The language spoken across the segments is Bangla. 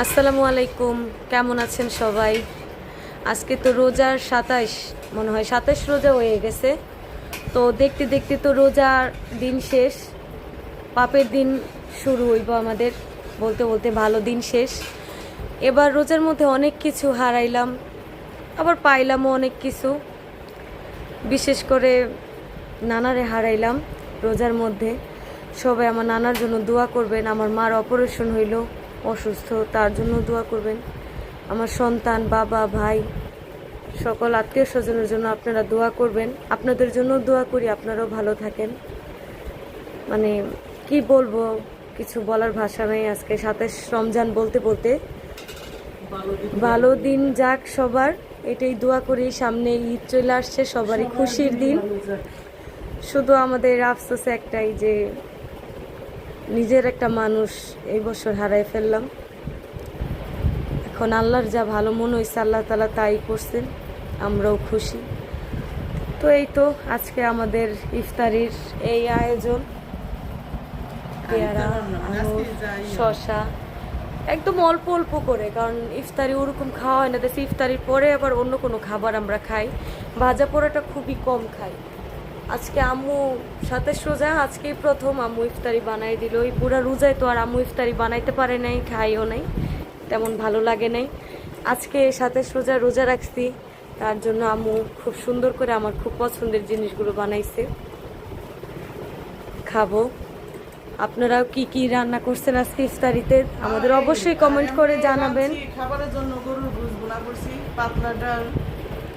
আসসালামু আলাইকুম, কেমন আছেন সবাই? আজকে তো রোজার 27, মনে হয় 27 রোজা হয়ে গেছে। তো দেখতে দেখতে তো রোজার দিন শেষ, পাপের দিন শুরু হইব আমাদের। বলতে বলতে ভালো দিন শেষ। এবার রোজার মধ্যে অনেক কিছু হারাইলাম, আবার পাইলামও অনেক কিছু। বিশেষ করে নানারে হারাইলাম রোজার মধ্যে। সবাই আমার নানার জন্য দোয়া করবেন। আমার মার অপারেশন হইল, অসুস্থ, তার জন্য দোয়া করবেন। আমার সন্তান, বাবা, ভাই, সকল আত্মীয় স্বজনের জন্য আপনারা দোয়া করবেন। আপনাদের জন্য দোয়া করি, আপনারাও ভালো থাকেন। মানে কি বলবো, কিছু বলার ভাষা নেই। আজকে 27 রমজান বলতে বলতে ভালো দিন যাক সবার, এটাই দোয়া করি। সামনে ঈদ চলে আসছে, সবারই খুশির দিন। শুধু আমাদের আফসোস একটাই যে নিজের একটা মানুষ এই বছর হারাই ফেললাম। এখন আল্লাহর যা ভালো মনে হয়েছে, আল্লাহ তাআলা তাই করছেন, আমরাও খুশি। তো এই তো আজকে আমাদের ইফতারির এই আয়োজন, পেয়ারা, আঙুর, শসা, একদম অল্প অল্প করে, কারণ ইফতারি ওরকম খাওয়া হয় না। দেখছি ইফতারির পরে আবার অন্য কোনো খাবার আমরা খাই, ভাজা পোড়াটা খুবই কম খাই। আজকে আম্মু 27 রোজা, আজকেই প্রথম আম্মু ইফতারি বানাই দিল। এই পুরা রোজায় তো আর আম্মু ইফতারি বানাইতে পারে নাই, খাইও নাই, তেমন ভালো লাগে নাই। আজকে 27 রোজা রোজা রাখছি, তার জন্য আম্মু খুব সুন্দর করে আমার খুব পছন্দের জিনিসগুলো বানাইছে, খাবো। আপনারাও কি কি রান্না করছেন আজকে ইফতারিতে আমাদের অবশ্যই কমেন্ট করে জানাবেন। খাবারের জন্য গরুর গোশত বোনা করছি, পাতলা ডাল,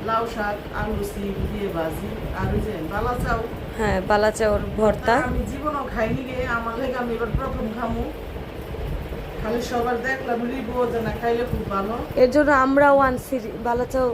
লাউ শাক, আলু সিম দিয়ে ভাজি, আর ওই যে বালা চাউ। হ্যাঁ, বালা চাউর ভর্তা। আমি জীবনও খাইনি গে, আমার লেগে আমি এবার প্রথম খামু। খালি সবার দেখলাম রিভিউ যে না খাইলে খুব ভালো। এর জন্য আমরাও আনছি বালা চাউ